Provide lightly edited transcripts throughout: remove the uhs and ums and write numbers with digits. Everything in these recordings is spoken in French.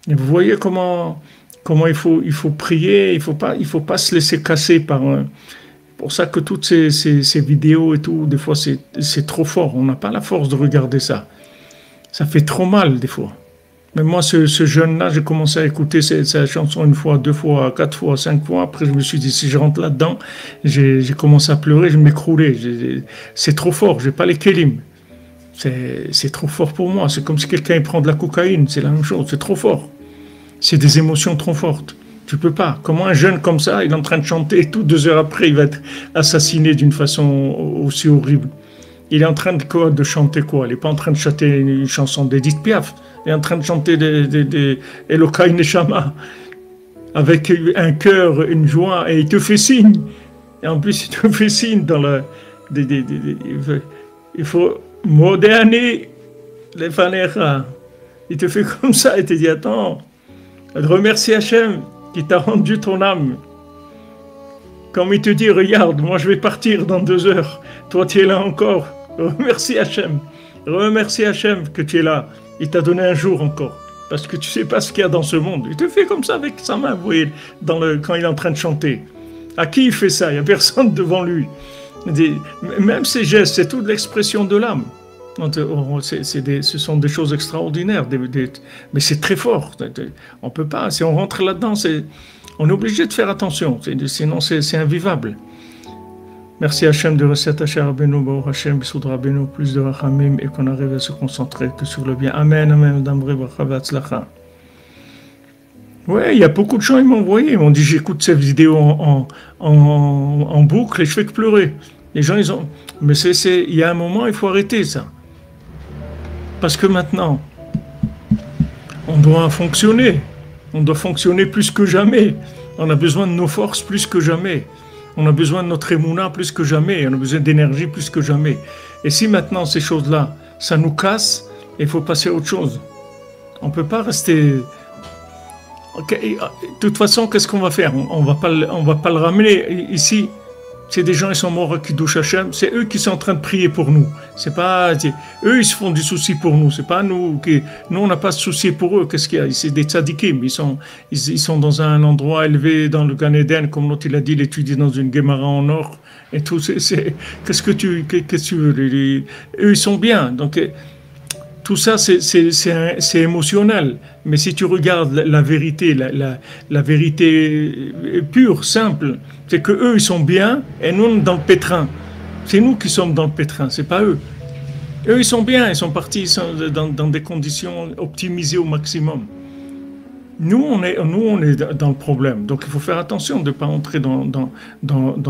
Et vous voyez comment il faut prier, il faut pas se laisser casser par... pour ça que toutes ces vidéos et tout, des fois, c'est trop fort. On n'a pas la force de regarder ça. Ça fait trop mal, des fois. Mais moi, ce jeune-là, j'ai commencé à écouter sa chanson une fois, deux fois, quatre fois, cinq fois. Après, je me suis dit, si je rentre là-dedans, j'ai commencé à pleurer, je m'écroulais. C'est trop fort, j'ai pas les kélim. C'est trop fort pour moi. C'est comme si quelqu'un prend de la cocaïne, c'est la même chose, c'est trop fort. C'est des émotions trop fortes. Tu peux pas. Comment un jeune comme ça, il est en train de chanter et tout, 2 heures après, il va être assassiné d'une façon aussi horrible. Il est en train de quoi, de chanter quoi? Il n'est pas en train de chanter une chanson d'Edith Piaf. Il est en train de chanter des Elokai Neshama avec un cœur, une joie, et il te fait signe. Et en plus, il te fait signe dans le... il faut modérer les fanecha. Il te fait comme ça, il te dit, attends, remercie Hachem qui t'a rendu ton âme. Comme il te dit, regarde, moi je vais partir dans 2 heures. Toi, tu es là encore. Remercie Hachem. Remercie Hachem que tu es là. Il t'a donné un jour encore. Parce que tu sais pas ce qu'il y a dans ce monde. Il te fait comme ça avec sa main, vous voyez, quand il est en train de chanter. À qui il fait ça? Il n'y a personne devant lui. Même ses gestes, c'est toute l'expression de l'âme. Ce sont des choses extraordinaires. Mais c'est très fort. On peut pas. Si on rentre là-dedans, on est obligé de faire attention. Sinon, c'est invivable. Merci Hachem de s'attacher à Rabbeinu, Baruch Hachem, Bissoud Rabbeinu, plus de Rachamim, et qu'on arrive à se concentrer que sur le bien. Amen, Amen, Dambre, Bracha, Vatzlacha. Ouais, il y a beaucoup de gens, ils m'ont envoyé, ils m'ont dit j'écoute ces vidéos en boucle et je fais que pleurer. Les gens, ils ont... Mais il y a un moment, il faut arrêter ça. Parce que maintenant, on doit fonctionner. On doit fonctionner plus que jamais. On a besoin de nos forces plus que jamais. On a besoin de notre émouna plus que jamais. On a besoin d'énergie plus que jamais. Et si maintenant ces choses-là, ça nous casse, il faut passer à autre chose. On ne peut pas rester... Okay. De toute façon, qu'est-ce qu'on va faire? On va pas le ramener ici. C'est des gens, ils sont morts à Kiddush Hashem. C'est eux qui sont en train de prier pour nous. C'est pas... Eux, ils se font du souci pour nous. C'est pas nous qui... Nous, on n'a pas de souci pour eux. Qu'est-ce qu'il y a? C'est des tzadikim. Ils sont dans un endroit élevé dans le Gan Eden, comme l'autre il a dit, il étudie dans une Gemara en or. Et tout, qu'est-ce que tu veux? Eux, ils sont bien. Donc, tout ça, c'est émotionnel. Mais si tu regardes la vérité, la vérité pure, simple, c'est que eux ils sont bien et nous, on est dans le pétrin. C'est nous qui sommes dans le pétrin, c'est pas eux. Eux, ils sont bien, ils sont partis dans des conditions optimisées au maximum. Nous, on est dans le problème. Donc, il faut faire attention de ne pas entrer dans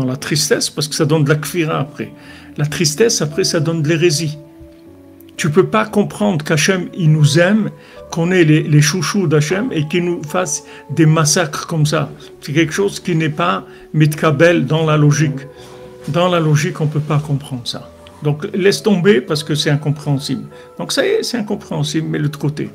la tristesse, parce que ça donne de la kfira après. La tristesse, après, ça donne de l'hérésie. Tu ne peux pas comprendre qu'Hachem, il nous aime, qu'on est les chouchous d'Hachem et qu'il nous fasse des massacres comme ça. C'est quelque chose qui n'est pas mitkabel dans la logique. Dans la logique, on ne peut pas comprendre ça. Donc, laisse tomber parce que c'est incompréhensible. Donc, ça y est, c'est incompréhensible, mais l'autre côté.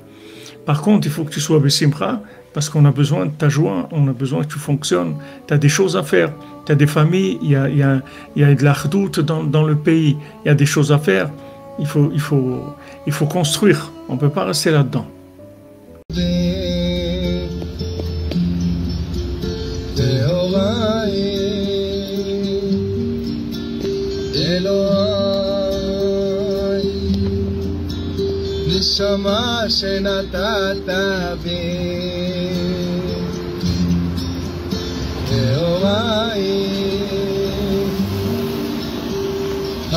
Par contre, il faut que tu sois Bessimra parce qu'on a besoin de ta joie, on a besoin que tu fonctionnes. Tu as des choses à faire. Tu as des familles, il y a de l'achdout dans le pays, il y a des choses à faire. Il faut construire. On ne peut pas rester là-dedans.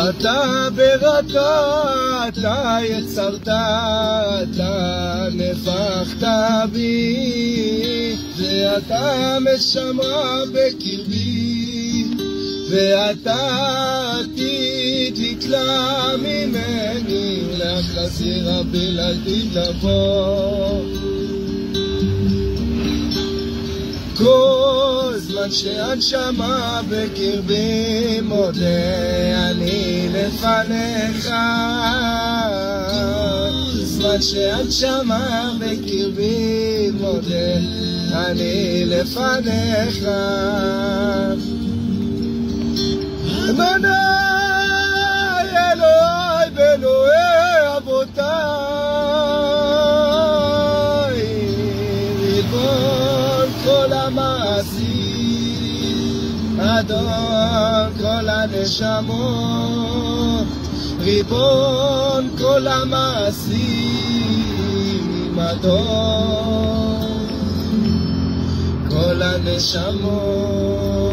אתה ברכה, אתה יצרת, אתה נפחת בי, ואתה משמרה בקרבי, ואתה עתיד לתלה ממני, לחזירה בלעתיד לבוא. כל זמן שהנשמה בקרבי מודה אני לפניך, כל זמן שהנשמה בקרבי מודה אני לפניך. בניי אלוהי ואלוהי אבותיי, המעשים, אדון כל הנשמות, ריבון כל המעשים, אדון כל הנשמות.